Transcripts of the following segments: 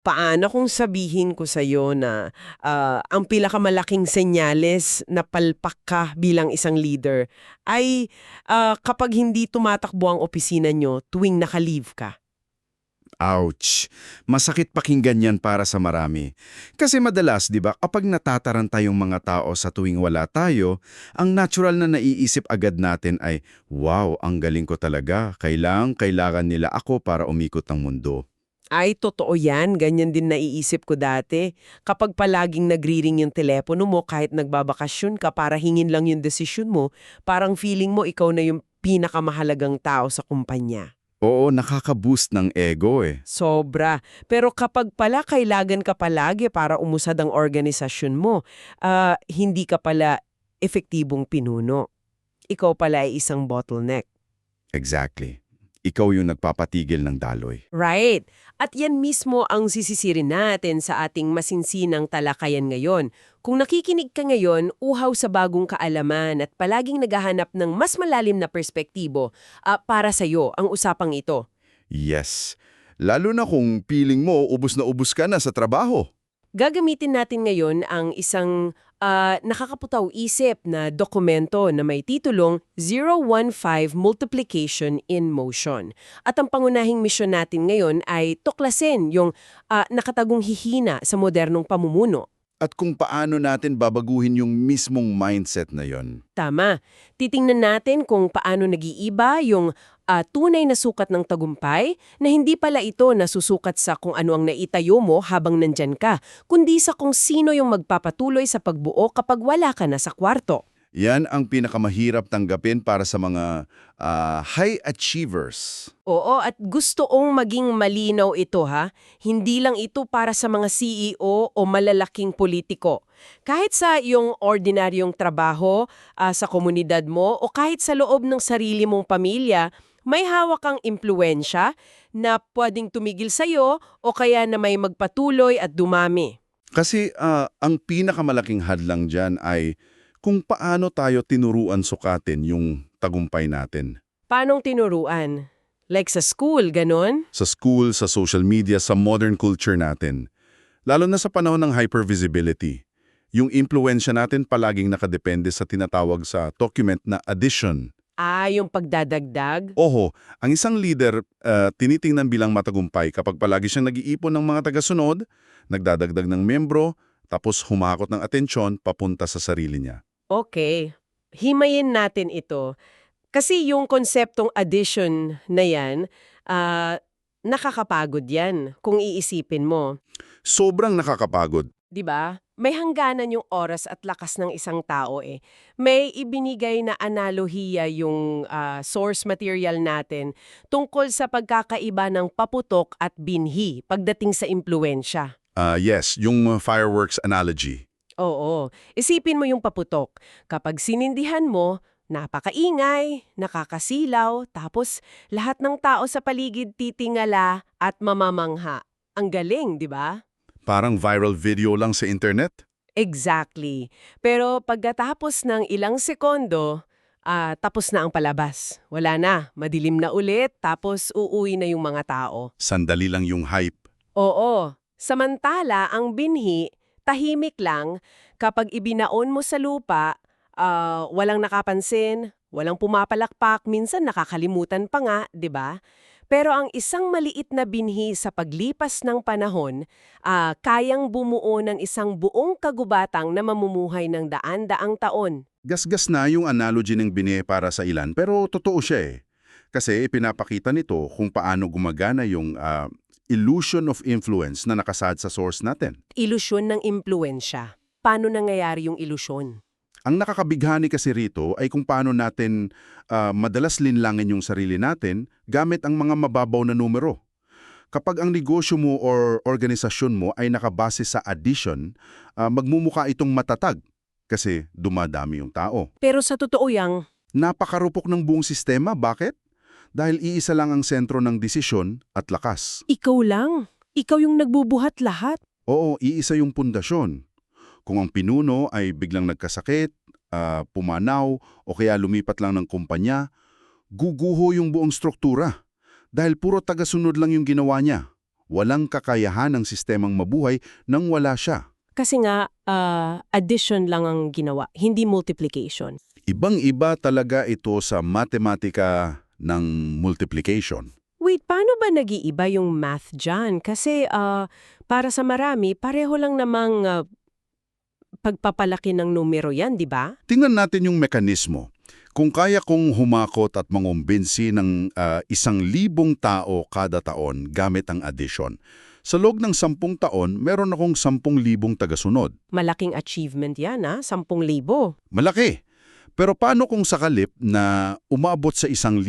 Paano kung sabihin ko sa'yo na ang pinakamalaking senyales na palpak ka bilang isang leader ay kapag hindi tumatakbo ang opisina nyo tuwing naka-leave ka? Ouch! Masakit pakinggan yan para sa marami. Kasi madalas, di ba, kapag natataranta yung mga tao sa tuwing wala tayo, ang natural na naiisip agad natin ay, wow, ang galing ko talaga. Kailangan nila ako para umikot ang mundo. Ay, totoo yan. Ganyan din naiisip ko dati. Kapag palaging nagri-ring yung telepono mo kahit nagbabakasyon ka para hingin lang yung desisyon mo, parang feeling mo ikaw na yung pinakamahalagang tao sa kumpanya. Oo, nakaka-boost ng ego eh. Sobra. Pero kapag pala kailangan ka palagi para umusad ang organisasyon mo, hindi ka pala epektibong pinuno. Ikaw pala ay isang bottleneck. Exactly. Ikaw yung nagpapatigil ng daloy. Right. At yan mismo ang sisisirin natin sa ating masinsinang talakayan ngayon. Kung nakikinig ka ngayon, uhaw sa bagong kaalaman at palaging naghahanap ng mas malalim na perspektibo, para sa'yo ang usapang ito. Yes. Lalo na kung feeling mo ubos na ubos ka na sa trabaho. Gagamitin natin ngayon ang isang nakakaputaw-isip na dokumento na may titulong 015 Multiplication in Motion. At ang pangunahing misyon natin ngayon ay tuklasin yung nakatagong hihina sa modernong pamumuno. At kung paano natin babaguhin yung mismong mindset na yon. Tama. Titingnan natin kung paano nag-iiba yung tunay na sukat ng tagumpay na hindi pala ito nasusukat sa kung ano ang naitayo mo habang nandyan ka, kundi sa kung sino yung magpapatuloy sa pagbuo kapag wala ka na sa kwarto. Yan ang pinakamahirap tanggapin para sa mga high achievers. Oo, at gusto kong maging malinaw ito ha. Hindi lang ito para sa mga CEO o malalaking politiko. Kahit sa iyong ordinaryong trabaho, sa komunidad mo, o kahit sa loob ng sarili mong pamilya, may hawak kang impluensya na pwedeng tumigil sa'yo o kaya na may magpatuloy at dumami. Kasi ang pinakamalaking hadlang dyan ay kung paano tayo tinuruan sukatin yung tagumpay natin. Paanong tinuruan? Like sa school, ganon? Sa school, sa social media, sa modern culture natin. Lalo na sa panahon ng hypervisibility. Yung impluensya natin palaging nakadepende sa tinatawag sa document na addition. Yung pagdadagdag? Oho, ang isang leader tinitingnan bilang matagumpay kapag palagi siyang nag-iipon ng mga tagasunod, nagdadagdag ng membro, tapos humakot ng atensyon papunta sa sarili niya. Okay. Himayin natin ito. Kasi yung konseptong addition na yan, nakakapagod yan kung iisipin mo. Sobrang nakakapagod. 'Di ba? May hangganan yung oras at lakas ng isang tao eh. May ibinigay na analohiya yung source material natin tungkol sa pagkakaiba ng paputok at binhi pagdating sa impluensya. Yes, yung fireworks analogy. Oo. Isipin mo yung paputok. Kapag sinindihan mo, napakaingay, nakakasilaw, tapos lahat ng tao sa paligid titingala at mamamangha. Ang galing, di ba? Parang viral video lang sa internet. Exactly. Pero pagkatapos ng ilang sekondo, tapos na ang palabas. Wala na, madilim na ulit, tapos uuwi na yung mga tao. Sandali lang yung hype. Oo. Samantala, ang binhi, tahimik lang, kapag ibinaon mo sa lupa, walang nakapansin, walang pumapalakpak, minsan nakakalimutan pa nga, 'di ba? Pero ang isang maliit na binhi sa paglipas ng panahon, kayang bumuo ng isang buong kagubatang na mamumuhay ng daan-daang taon. Gasgas na yung analogy ng bine para sa ilan, pero totoo siya eh. Kasi ipinapakita nito kung paano gumagana yung illusion of influence na nakasad sa source natin. Ilusyon ng impluensya. Paano nangyayari yung ilusyon? Ang nakakabighani kasi rito ay kung paano natin madalas linlangin yung sarili natin gamit ang mga mababaw na numero. Kapag ang negosyo mo or organisasyon mo ay nakabase sa addition, magmumukha itong matatag kasi dumadami yung tao. Pero sa totoo yang, Napakarupok ng buong sistema. Bakit? Dahil iisa lang ang sentro ng desisyon at lakas. ikaw lang. Ikaw yung nagbubuhat lahat. Oo, iisa yung pundasyon. Kung ang pinuno ay biglang nagkasakit, pumanaw, o kaya lumipat lang ng kumpanya, guguho yung buong struktura. Dahil puro tagasunod lang yung ginawa niya. walang kakayahan ng sistemang mabuhay nang wala siya. Kasi nga, addition lang ang ginawa, hindi multiplication. Ibang-iba talaga ito sa matematika ng multiplication. Wait, paano ba nag-iiba yung math dyan? Kasi para sa marami, pareho lang namang pagpapalaki ng numero yan, di ba? Tingnan natin yung mekanismo. Kung kaya kong humakot at mangumbinsi ng 1,000 tao kada taon gamit ang addition, sa loob ng 10 taon, meron akong 10,000 tagasunod. Malaking achievement yan, 10,000. Malaki! Pero paano kung sakalip na umabot sa 1,000,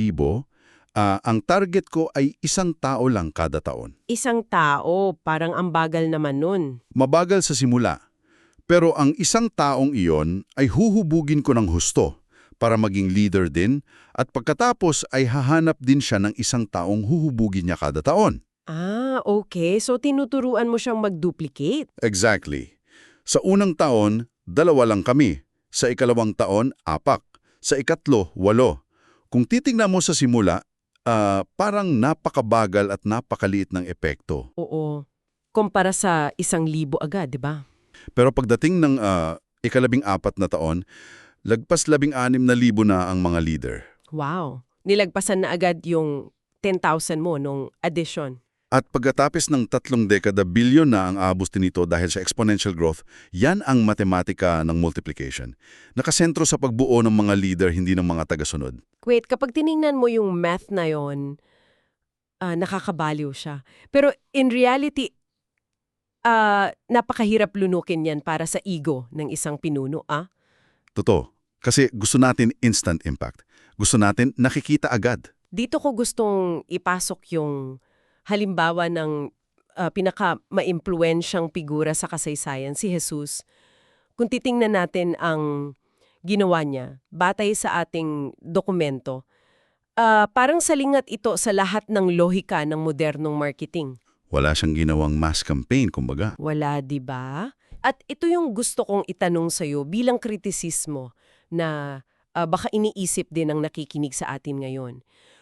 ang target ko ay 1 tao lang kada taon? Isang tao, parang ang bagal naman nun. Mabagal sa simula. Pero ang 1 taong iyon ay huhubugin ko ng husto para maging leader din at pagkatapos ay hahanap din siya ng 1 taong huhubugin niya kada taon. Okay. So tinuturuan mo siyang mag-duplicate. Exactly. Sa unang taon, 2 lang kami. Sa ikalawang taon, 4. Sa ikatlo, 8. Kung titingnan mo sa simula, parang napakabagal at napakaliit ng epekto. Oo. Kumpara sa 1,000 agad, di ba? Pero pagdating ng ika-14 na taon, lagpas 16,000 na ang mga leader. Wow. Nilagpasan na agad yung 10,000 mo nung addition. At pagkatapos ng 3 dekada, bilyon na ang abos nito dahil sa exponential growth, yan ang matematika ng multiplication. Nakasentro sa pagbuo ng mga leader, hindi ng mga tagasunod. Wait, kapag tiningnan mo yung math na yon, nakakabaliw siya. Pero in reality, napakahirap lunukin yan para sa ego ng isang pinuno, Totoo. Kasi gusto natin instant impact. Gusto natin nakikita agad. Dito ko gustong ipasok yung halimbawa ng pinaka-maimpluwensyang figura sa kasaysayan, si Jesus. Kung titingnan natin ang ginawa niya, batay sa ating dokumento, parang salingat ito sa lahat ng lohika ng modernong marketing. Wala siyang ginawang mass campaign, kumbaga. Wala, di ba? At ito yung gusto kong itanong sa'yo bilang kritisismo na baka iniisip din ng nakikinig sa atin ngayon.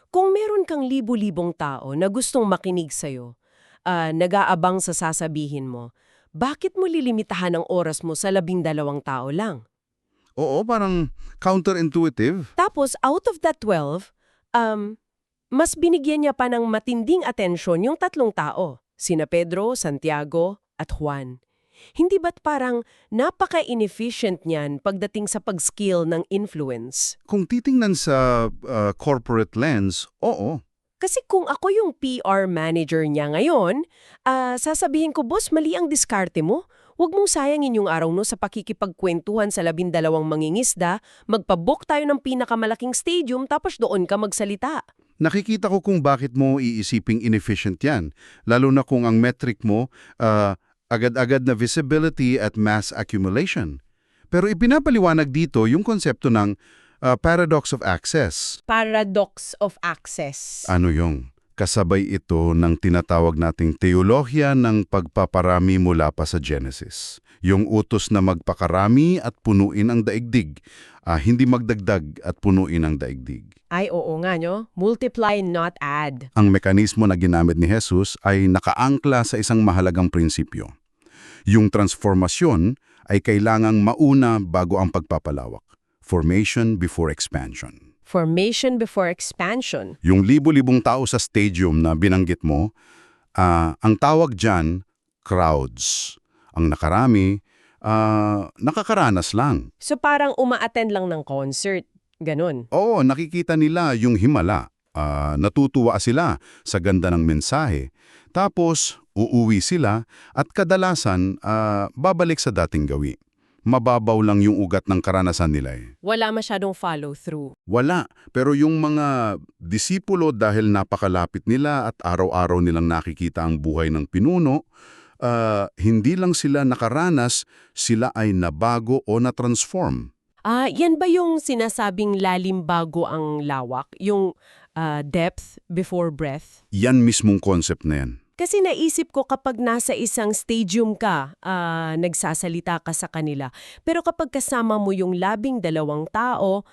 Kung meron kang libu-libong tao na gustong makinig sa'yo, nag-aabang sa sasabihin mo, bakit mo lilimitahan ang oras mo sa 12 tao lang? Oo, parang counterintuitive. Tapos, out of that 12, mas binigyan niya pa ng matinding atensyon yung 3 tao, sina Pedro, Santiago, at Juan. Hindi ba't parang napaka-inefficient niyan pagdating sa pag-skill ng influence? Kung titingnan sa corporate lens, oo. Kasi kung ako yung PR manager niya ngayon, sasabihin ko, boss, mali ang diskarte mo. Huwag mong sayangin yung araw no sa pakikipagkwentuhan sa 12 mangingisda, magpabook tayo ng pinakamalaking stadium tapos doon ka magsalita. Nakikita ko kung bakit mo iisiping inefficient yan. Lalo na kung ang metric mo, agad-agad na visibility at mass accumulation. Pero ipinapaliwanag dito yung konsepto ng paradox of access. Paradox of access. Ano yung? Kasabay ito ng tinatawag nating teolohiya ng pagpaparami mula pa sa Genesis. Yung utos na magpakarami at punuin ang daigdig, hindi magdagdag at punuin ang daigdig. Ay, oo nga, no? Multiply, not add. Ang mekanismo na ginamit ni Jesus ay nakaangkla sa isang mahalagang prinsipyo. Yung transformasyon ay kailangang mauna bago ang pagpapalawak. Formation before expansion. Formation before expansion. Yung libu-libong tao sa stadium na binanggit mo, ang tawag dyan, crowds. Ang nakarami, nakakaranas lang. So parang uma-attend lang ng concert. Ganun. Oo, nakikita nila yung himala. Natutuwa sila sa ganda ng mensahe. Tapos, uuwi sila at kadalasan babalik sa dating gawi. Mababaw lang yung ugat ng karanasan nila eh. Wala masyadong follow-through. Wala. Pero yung mga disipulo dahil napakalapit nila at araw-araw nilang nakikita ang buhay ng pinuno, hindi lang sila nakaranas, sila ay nabago o na-transform. Yan ba yung sinasabing lalim bago ang lawak? Yung depth before breadth? Yan mismong concept na yan. Kasi naisip ko kapag nasa isang stadium ka, nagsasalita ka sa kanila. Pero kapag kasama mo yung 12 tao,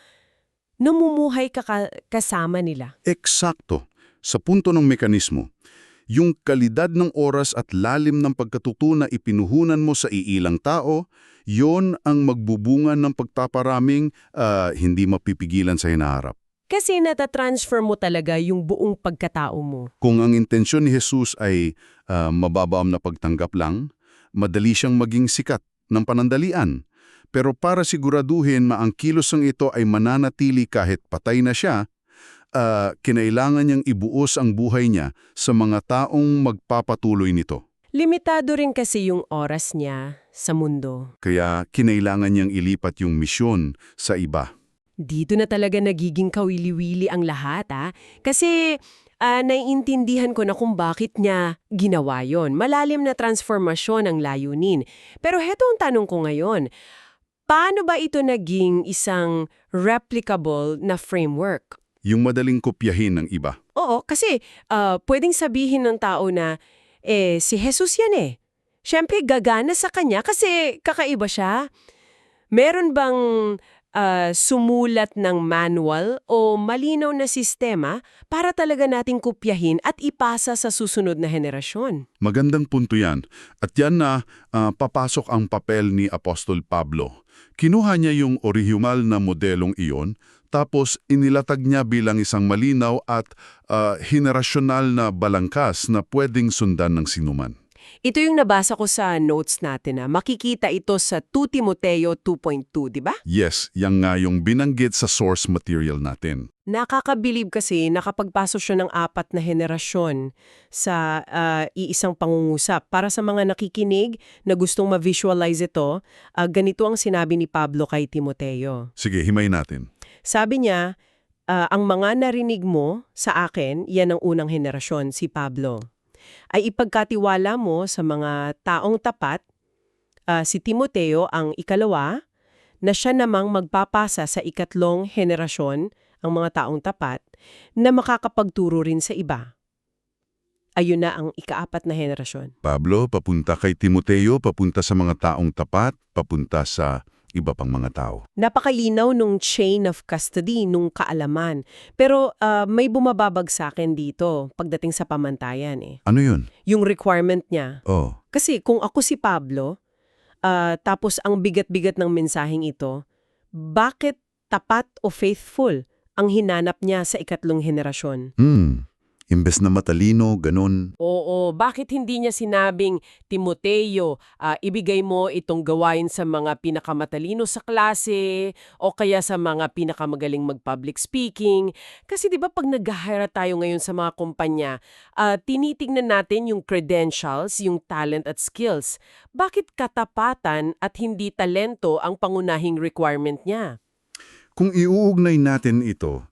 namumuhay ka kasama nila. Eksakto. Sa punto ng mekanismo, Yung kalidad ng oras at lalim ng pagkatuto na ipinuhunan mo sa iilang tao, yon ang magbubunga ng pagpaparaming hindi mapipigilan sa hinaharap. Kasi natatransfer mo talaga yung buong pagkatao mo. Kung ang intensyon ni Jesus ay mababaam na pagtanggap lang, madali siyang maging sikat ng panandalian. Pero para siguraduhin ang kilosang ito ay mananatili kahit patay na siya, kinailangan niyang ibuos ang buhay niya sa mga taong magpapatuloy nito. Limitado rin kasi yung oras niya sa mundo. Kaya kinailangan niyang ilipat yung misyon sa iba. Dito na talaga nagiging kawili-wili ang lahat, Kasi naiintindihan ko na kung bakit niya ginawa yon. Malalim na transformasyon ang layunin. Pero heto ang tanong ko ngayon. Paano ba ito naging isang replicable na framework? Yung madaling kopyahin ng iba. Oo, kasi pwedeng sabihin ng tao na, si Jesus yan eh. Siyempre, gagana sa kanya kasi kakaiba siya. Meron bang sumulat ng manual o malinaw na sistema para talaga nating kopyahin at ipasa sa susunod na henerasyon? Magandang punto yan. At yan na papasok ang papel ni Apostol Pablo. Kinuha niya yung orihinal na modelong iyon, tapos inilatag niya bilang isang malinaw at henerasyonal na balangkas na pwedeng sundan ng sinuman. Ito yung nabasa ko sa notes natin. Makikita ito sa 2 Timoteo 2.2, di ba? Yes, yan nga yung binanggit sa source material natin. Nakakabilib kasi nakapagpasok siya ng 4 na henerasyon sa iisang pangungusap. Para sa mga nakikinig na gustong ma-visualize ito, ganito ang sinabi ni Pablo kay Timoteo. Sige, himayin natin. Sabi niya, ang mga narinig mo sa akin, yan ang unang henerasyon, si Pablo, ay ipagkatiwala mo sa mga taong tapat, si Timoteo ang ikalawa, na siya namang magpapasa sa 3 henerasyon, ang mga taong tapat, na makakapagturo rin sa iba. Ayun na ang 4 na henerasyon. Pablo, papunta kay Timoteo, papunta sa mga taong tapat, papunta sa iba pang mga tao. Napakalinaw nung chain of custody, nung kaalaman. Pero may bumababag sa akin dito pagdating sa pamantayan eh. Ano yun? Yung requirement niya. Oh, Kasi kung ako si Pablo, tapos ang bigat-bigat ng mensaheng ito, bakit tapat o faithful ang hinanap niya sa 3 henerasyon? imbes na matalino, ganun. Oo, bakit hindi niya sinabing, Timoteo, ibigay mo itong gawain sa mga pinakamatalino sa klase o kaya sa mga pinakamagaling mag-public speaking? Kasi di ba pag nag-hire tayo ngayon sa mga kumpanya, tinitignan natin yung credentials, yung talent at skills. Bakit katapatan at hindi talento ang pangunahing requirement niya? Kung iuugnay natin ito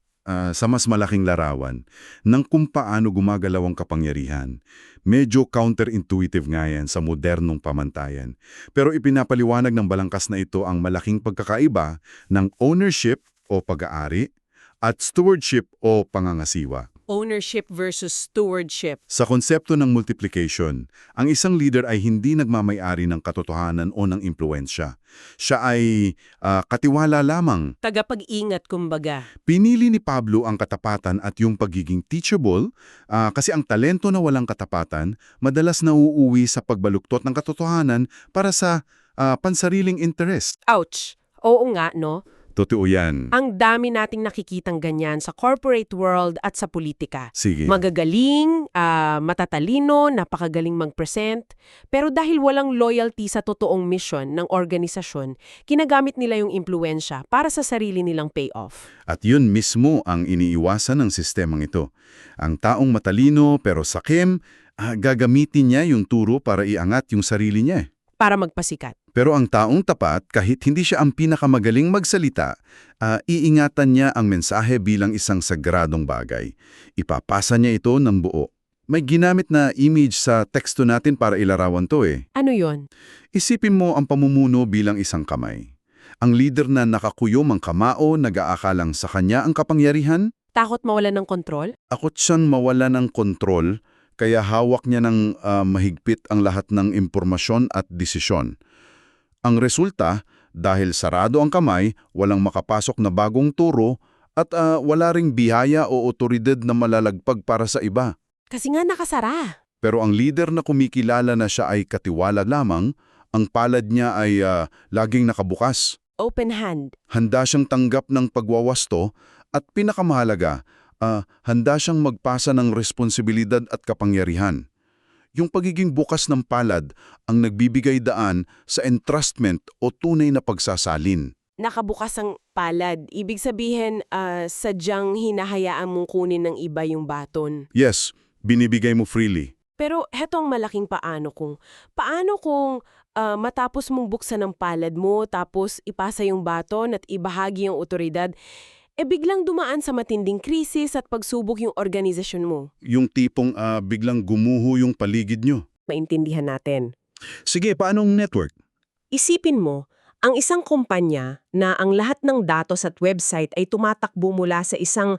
sa mas malaking larawan ng kung paano gumagalaw ang kapangyarihan, medyo counterintuitive nga yan sa modernong pamantayan. Pero ipinapaliwanag ng balangkas na ito ang malaking pagkakaiba ng ownership o pag-aari at stewardship o pangangasiwa. Ownership versus stewardship. Sa konsepto ng multiplication, ang isang leader ay hindi nagmamay-ari ng katotohanan o ng impluensya. Siya ay katiwala lamang. Tagapag-ingat kumbaga. Pinili ni Pablo ang katapatan at yung pagiging teachable kasi ang talento na walang katapatan madalas nauuwi sa pagbaluktot ng katotohanan para sa pansariling interest. Ouch! Oo nga, no? Totoo yan. Ang dami nating nakikitang ganyan sa corporate world at sa politika. Sige. Magagaling, matatalino, napakagaling mag-present, pero dahil walang loyalty sa totoong mission ng organisasyon, kinagamit nila yung impluensya para sa sarili nilang payoff. At yun mismo ang iniiwasan ng sistemang ito. Ang taong matalino pero sakim, gagamitin niya yung turo para iangat yung sarili niya. Para magpasikat. Pero ang taong tapat, kahit hindi siya ang pinakamagaling magsalita, iingatan niya ang mensahe bilang isang sagradong bagay. Ipapasa niya ito ng buo. May ginamit na image sa teksto natin para ilarawan to eh. Ano yon? Isipin mo ang pamumuno bilang isang kamay. Ang leader na nakakuyom ang kamao, nag-aakalang sa kanya ang kapangyarihan. Takot mawalan ng kontrol? Akot siyang mawala ng kontrol, kaya hawak niya ng mahigpit ang lahat ng impormasyon at desisyon. Ang resulta, dahil sarado ang kamay, walang makapasok na bagong turo at wala ring biyaya o otoridad na malalagpag para sa iba. Kasi nga nakasara. Pero ang leader na kumikilala na siya ay katiwala lamang, ang palad niya ay laging nakabukas. Open hand. Handa siyang tanggap ng pagwawasto at pinakamahalaga, handa siyang magpasa ng responsibilidad at kapangyarihan. Yung pagiging bukas ng palad ang nagbibigay daan sa entrustment o tunay na pagsasalin. Nakabukas ang palad. Ibig sabihin, sadyang hinahayaan mong kunin ng iba yung baton. Yes, binibigay mo freely. Pero heto ang malaking paano kung matapos mong buksan ang palad mo, tapos ipasa yung baton at ibahagi yung otoridad, biglang dumaan sa matinding krisis at pagsubok yung organisasyon mo. Yung tipong biglang gumuho yung paligid nyo. Maintindihan natin. Sige, paanong network? Isipin mo, ang isang kumpanya na ang lahat ng datos at website ay tumatakbo mula sa isang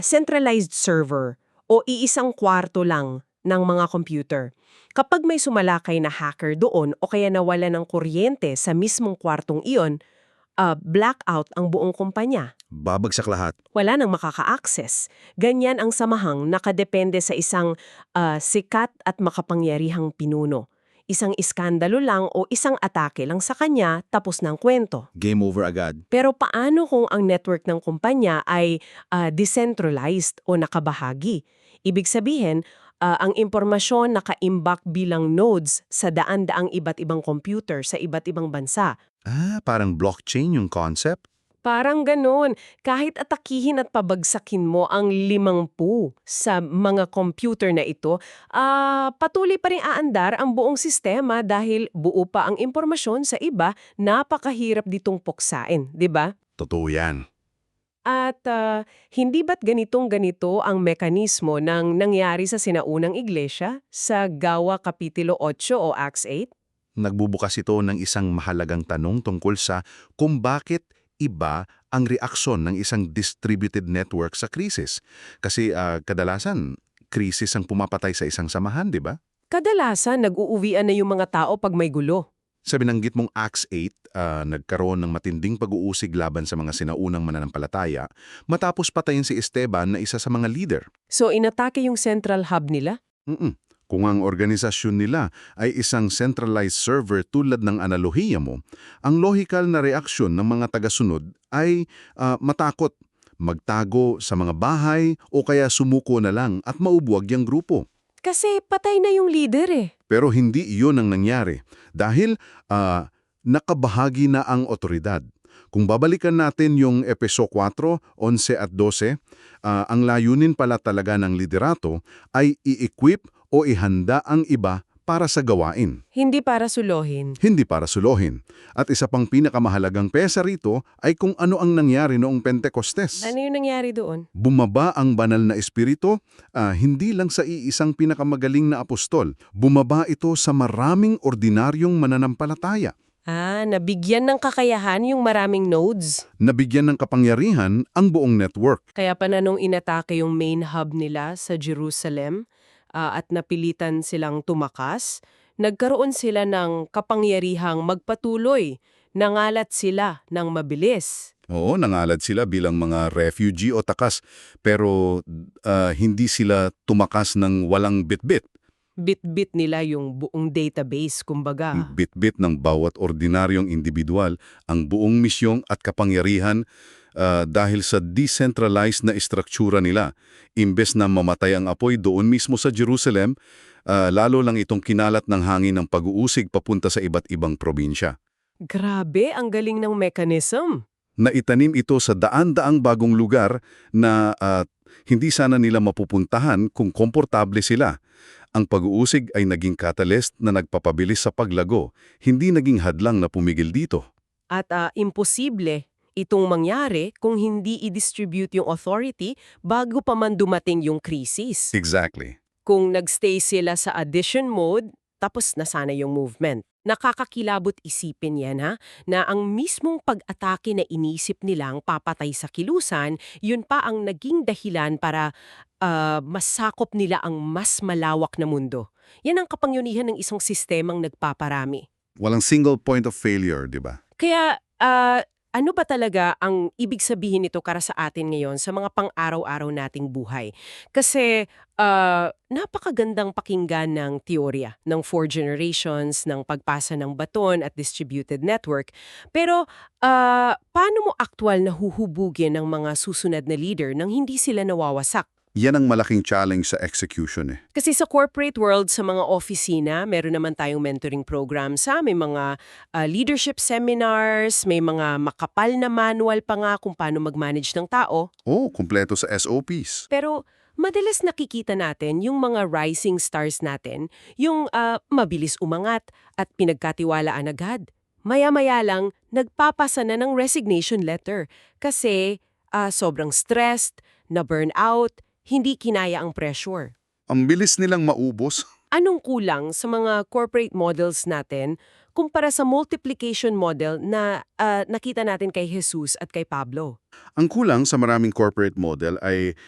centralized server o iisang kwarto lang ng mga computer. Kapag may sumalakay na hacker doon o kaya nawala ng kuryente sa mismong kwartong iyon, blackout ang buong kumpanya. Babagsak lahat. Wala nang makaka-access. Ganyan ang samahang nakadepende sa isang sikat at makapangyarihang pinuno. Isang iskandalo lang o isang atake lang sa kanya, tapos ng kwento. Game over agad. Pero paano kung ang network ng kumpanya ay decentralized o nakabahagi? Ibig sabihin, ang impormasyon nakaimbak bilang nodes sa daan-daang iba't ibang computer sa iba't ibang bansa. Parang blockchain yung concept? Parang ganun. Kahit atakihin at pabagsakin mo ang 50 sa mga computer na ito, patuloy pa rin aandar ang buong sistema dahil buo pa ang impormasyon sa iba, napakahirap ditong puksain, di ba? Totoo yan. At hindi ba't ganitong-ganito ang mekanismo ng nangyari sa sinaunang iglesia sa Gawa Kapitulo 8 o Acts 8? Nagbubukas ito ng isang mahalagang tanong tungkol sa kung bakit iba ang reaksyon ng isang distributed network sa krisis. Kasi kadalasan, krisis ang pumapatay sa isang samahan, di ba? Kadalasan, nag-uuwian na yung mga tao pag may gulo. Sa binanggit mong Acts 8, nagkaroon ng matinding pag-uusig laban sa mga sinaunang mananampalataya matapos patayin si Esteban na isa sa mga leader. So, inatake yung central hub nila? Kung ang organisasyon nila ay isang centralized server tulad ng analohiya mo, ang lohikal na reaksyon ng mga tagasunod ay matakot, magtago sa mga bahay o kaya sumuko na lang at maubuwag yung grupo. Kasi patay na yung leader eh. Pero hindi iyon ang nangyari dahil nakabahagi na ang otoridad. Kung babalikan natin yung Epeso 4, 11 at 12, ang layunin pala talaga ng liderato ay i-equip o ihanda ang iba para sa gawain. Hindi para sulohin. Hindi para sulohin. At isa pang pinakamahalagang pesa rito ay kung ano ang nangyari noong Pentecostes. Ano yung nangyari doon? Bumaba ang banal na espiritu, hindi lang sa iisang pinakamagaling na apostol. Bumaba ito sa maraming ordinaryong mananampalataya. Nabigyan ng kakayahan yung maraming nodes. Nabigyan ng kapangyarihan ang buong network. Kaya pa na nung inatake yung main hub nila sa Jerusalem at napilitan silang tumakas, nagkaroon sila ng kapangyarihang magpatuloy. Nangalat sila ng mabilis. Oo, nangalad sila bilang mga refugee o takas, pero hindi sila tumakas ng walang bitbit. Bit-bit nila yung buong database, kumbaga. Bitbit ng bawat ordinaryong individual ang buong misyong at kapangyarihan dahil sa decentralized na istruktura nila. Imbes na mamatay ang apoy doon mismo sa Jerusalem, lalo lang itong kinalat ng hangin ng pag-uusig papunta sa iba't ibang probinsya. Grabe, ang galing ng mechanism. Naitanim ito sa daan-daang bagong lugar na hindi sana nila mapupuntahan kung komportable sila. Ang pag-uusig ay naging catalyst na nagpapabilis sa paglago, hindi naging hadlang na pumigil dito. At imposible itong mangyari kung hindi i-distribute yung authority bago pa man dumating yung krisis. Exactly. Kung nagstay sila sa addition mode, tapos na sana yung movement. Nakakakilabot isipin yan na ang mismong pag-atake na inisip nilang papatay sa kilusan, yun pa ang naging dahilan para masakop nila ang mas malawak na mundo. Yan ang kapangyarihan ng isang sistemang nagpaparami. Walang single point of failure, di ba? Kaya Ano ba talaga ang ibig sabihin nito para sa atin ngayon sa mga pang-araw-araw nating buhay? Kasi napakagandang pakinggan ng teorya ng four generations, ng pagpasa ng baton at distributed network. Pero paano mo aktwal na huhubugin ng mga susunod na leader nang hindi sila nawawasak? Yan ang malaking challenge sa execution eh. Kasi sa corporate world, sa mga opisina, meron naman tayong mentoring programs, may mga leadership seminars, may mga makapal na manual pa nga kung paano mag-manage ng tao. Oh, kumpleto sa SOPs. Pero madalas nakikita natin yung mga rising stars natin, yung mabilis umangat at pinagkatiwalaan agad. Maya-maya lang, nagpapasa na ng resignation letter kasi sobrang stressed, na-burnout, hindi kinaya ang pressure. Ang bilis nilang maubos. Anong kulang sa mga corporate models natin kumpara sa multiplication model na nakita natin kay Jesus at kay Pablo? Ang kulang sa maraming corporate model ay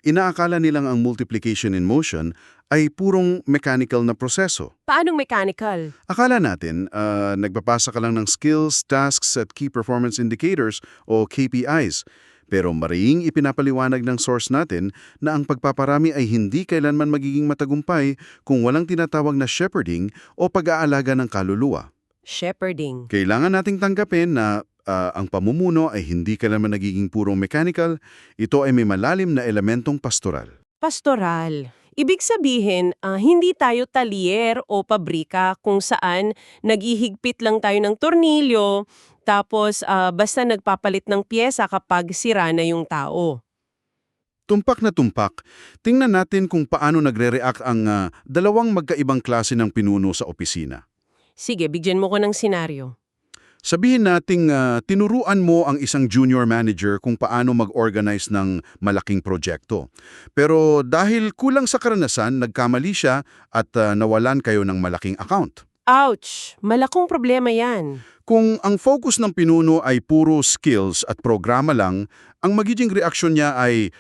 inaakala nilang ang multiplication in motion ay purong mechanical na proseso. Paanong mechanical? Akala natin, nagpapasa ka lang ng skills, tasks at key performance indicators o KPIs. Pero mariing ipinapaliwanag ng source natin na ang pagpaparami ay hindi kailanman magiging matagumpay kung walang tinatawag na shepherding o pag-aalaga ng kaluluwa. Shepherding. Kailangan nating tanggapin na ang pamumuno ay hindi kailanman nagiging purong mechanical, ito ay may malalim na elementong pastoral. Pastoral. Ibig sabihin, hindi tayo talyer o pabrika kung saan naghihigpit lang tayo ng tornilyo, tapos basta nagpapalit ng pyesa kapag sira na yung tao. Tumpak na tumpak, tingnan natin kung paano nagre-react ang dalawang magkaibang klase ng pinuno sa opisina. Sige, bigyan mo ko ng senaryo. Sabihin nating tinuruan mo ang isang junior manager kung paano mag-organize ng malaking proyekto. Pero dahil kulang sa karanasan, nagkamali siya at nawalan kayo ng malaking account. Ouch! Malakong problema yan. Kung ang focus ng pinuno ay puro skills at programa lang, ang magiging reaksyon niya ay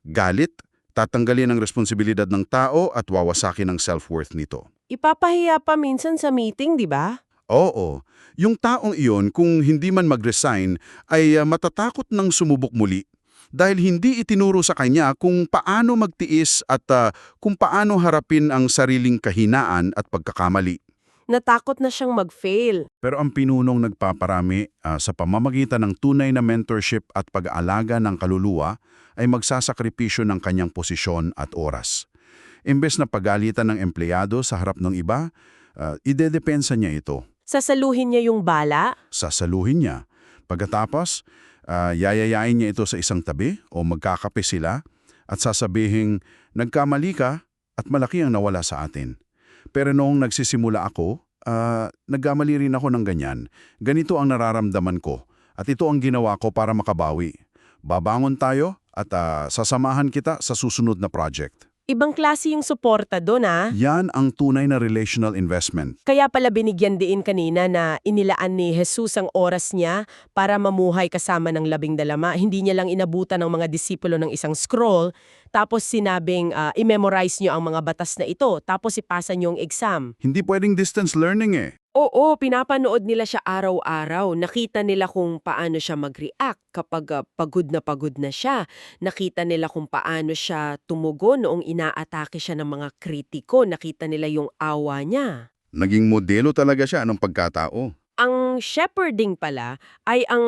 galit, tatanggalin ang responsibilidad ng tao at wawasakin ang self-worth nito. Ipapahiya pa minsan sa meeting, di ba? Oo, yung taong iyon kung hindi man mag-resign ay matatakot ng sumubok muli dahil hindi itinuro sa kanya kung paano magtiis at kung paano harapin ang sariling kahinaan at pagkakamali. Natakot na siyang mag-fail. Pero ang pinunong nagpaparami sa pamamagitan ng tunay na mentorship at pag-aalaga ng kaluluwa ay magsasakripisyo ng kanyang posisyon at oras. Imbes na pagalitan ng empleyado sa harap ng iba, idedepensa niya ito. Sasaluhin niya yung bala? Sasaluhin niya. Pagkatapos, yayayain niya ito sa isang tabi o magkakape sila at sasabihing, nagkamali ka at malaki ang nawala sa atin. Pero noong nagsisimula ako, nagkamali rin ako ng ganyan. Ganito ang nararamdaman ko at ito ang ginawa ko para makabawi. Babangon tayo at sasamahan kita sa susunod na project. Ibang klase yung suporta doon, Yan ang tunay na relational investment. Kaya pala binigyan din kanina na inilaan ni Jesus ang oras niya para mamuhay kasama ng 12. Hindi niya lang inabutan ng mga disipulo ng isang scroll, tapos sinabing i-memorize niyo ang mga batas na ito, tapos ipasa niyo ang exam. Hindi pwedeng distance learning eh. Oo, pinapanood nila siya araw-araw. Nakita nila kung paano siya mag-react kapag pagod na siya. Nakita nila kung paano siya tumugon noong inaatake siya ng mga kritiko. Nakita nila yung awa niya. Naging modelo talaga siya ng pagkatao. Ang shepherding pala ay ang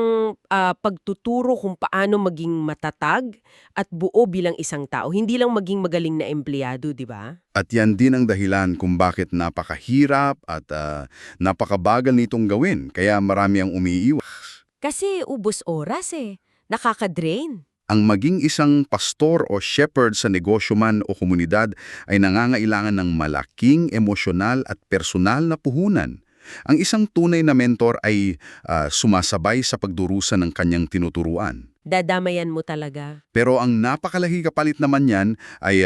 pagtuturo kung paano maging matatag at buo bilang isang tao. Hindi lang maging magaling na empleyado, di ba? At yan din ang dahilan kung bakit napakahirap at napakabagal nitong gawin. Kaya marami ang umiiwas. Kasi ubos oras nakaka-drain. Ang maging isang pastor o shepherd sa negosyo man o komunidad ay nangangailangan ng malaking emosyonal at personal na puhunan. Ang isang tunay na mentor ay sumasabay sa pagdurusa ng kanyang tinuturuan. Dadamayan mo talaga. Pero ang napakalaki kapalit naman yan ay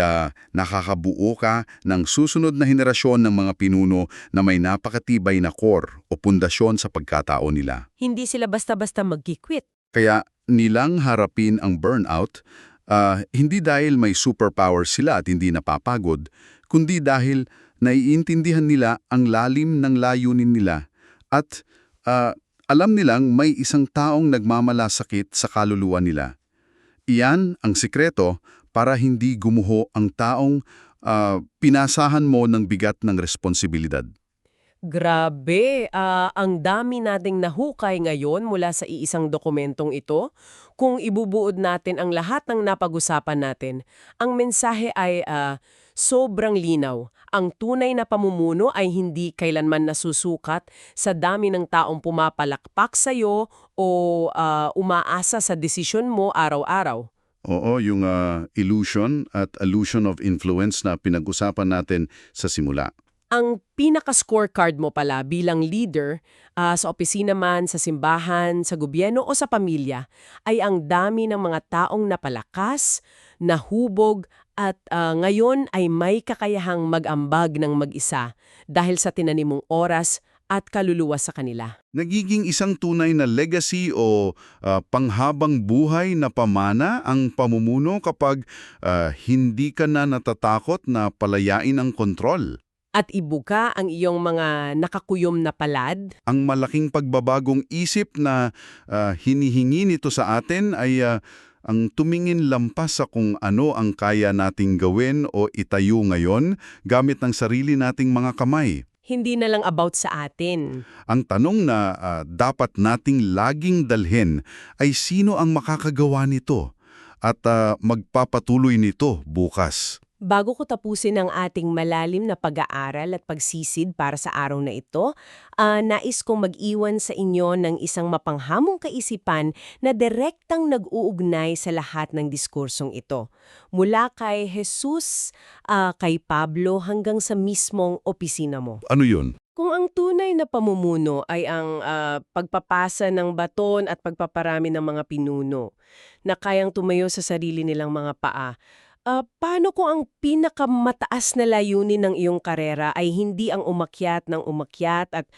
nakakabuo ka ng susunod na henerasyon ng mga pinuno na may napakatibay na core o pundasyon sa pagkatao nila. Hindi sila basta-basta mag-quit. Kaya nilang harapin ang burnout, hindi dahil may superpower sila at hindi napapagod, kundi dahil naiintindihan nila ang lalim ng layunin nila at Alam nilang may isang taong nagmamalasakit sa kaluluwa nila. Iyan ang sikreto para hindi gumuho ang taong pinasahan mo ng bigat ng responsibilidad. Grabe, ang dami nating nahukay ngayon mula sa iisang dokumentong ito. Kung ibubuod natin ang lahat ng napag-usapan natin, ang mensahe ay sobrang linaw. Ang tunay na pamumuno ay hindi kailanman nasusukat sa dami ng taong pumapalakpak sa'yo o umaasa sa desisyon mo araw-araw. Oo, yung illusion at illusion of influence na pinag-usapan natin sa simula. Ang pinaka-scorecard mo pala bilang leader sa opisina man, sa simbahan, sa gobyerno o sa pamilya ay ang dami ng mga taong napalakas, nahubog at ngayon ay may kakayahang mag-ambag ng mag-isa dahil sa tinanim mong oras at kaluluwa sa kanila. Nagiging isang tunay na legacy o panghabang buhay na pamana ang pamumuno kapag hindi ka na natatakot na palayain ang kontrol. At ibuka ang iyong mga nakakuyom na palad. Ang malaking pagbabagong isip na hinihingi nito sa atin ay ang tumingin lampas sa kung ano ang kaya nating gawin o itayo ngayon gamit ng sarili nating mga kamay. Hindi na lang about sa atin. Ang tanong na dapat nating laging dalhin ay sino ang makakagawa nito at magpapatuloy nito bukas. Bago ko tapusin ang ating malalim na pag-aaral at pagsisid para sa araw na ito, nais kong mag-iwan sa inyo ng isang mapanghamong kaisipan na direktang nag-uugnay sa lahat ng diskursong ito. Mula kay Jesus, kay Pablo hanggang sa mismong opisina mo. Ano yun? Kung ang tunay na pamumuno ay ang pagpapasa ng baton at pagpaparami ng mga pinuno na kayang tumayo sa sarili nilang mga paa, paano kung ang pinakamataas na layunin ng iyong karera ay hindi ang umakyat ng umakyat at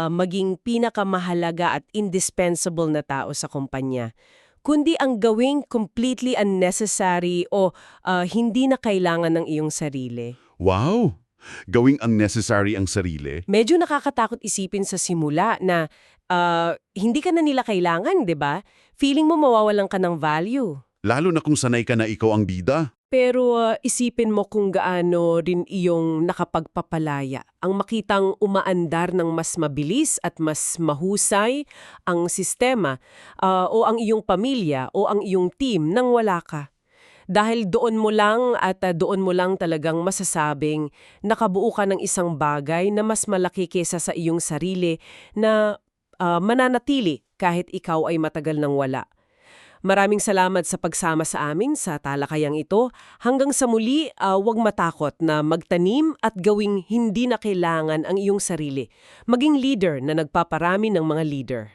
maging pinakamahalaga at indispensable na tao sa kumpanya, kundi ang gawing completely unnecessary o hindi na kailangan ng iyong sarili? Wow! Gawing unnecessary ang sarili? Medyo nakakatakot isipin sa simula na hindi ka na nila kailangan, 'di ba? Feeling mo mawawalan ka ng value. Lalo na kung sanay ka na ikaw ang bida. Pero isipin mo kung gaano rin iyong nakapagpapalaya. Ang makitang umaandar ng mas mabilis at mas mahusay ang sistema o ang iyong pamilya o ang iyong team nang wala ka. Dahil doon mo lang at doon mo lang talagang masasabing nakabuo ka ng isang bagay na mas malaki kesa sa iyong sarili na mananatili kahit ikaw ay matagal nang wala. Maraming salamat sa pagsama sa amin sa talakayang ito. Hanggang sa muli, huwag matakot na magtanim at gawing hindi na kailangan ang iyong sarili. Maging leader na nagpaparami ng mga leader.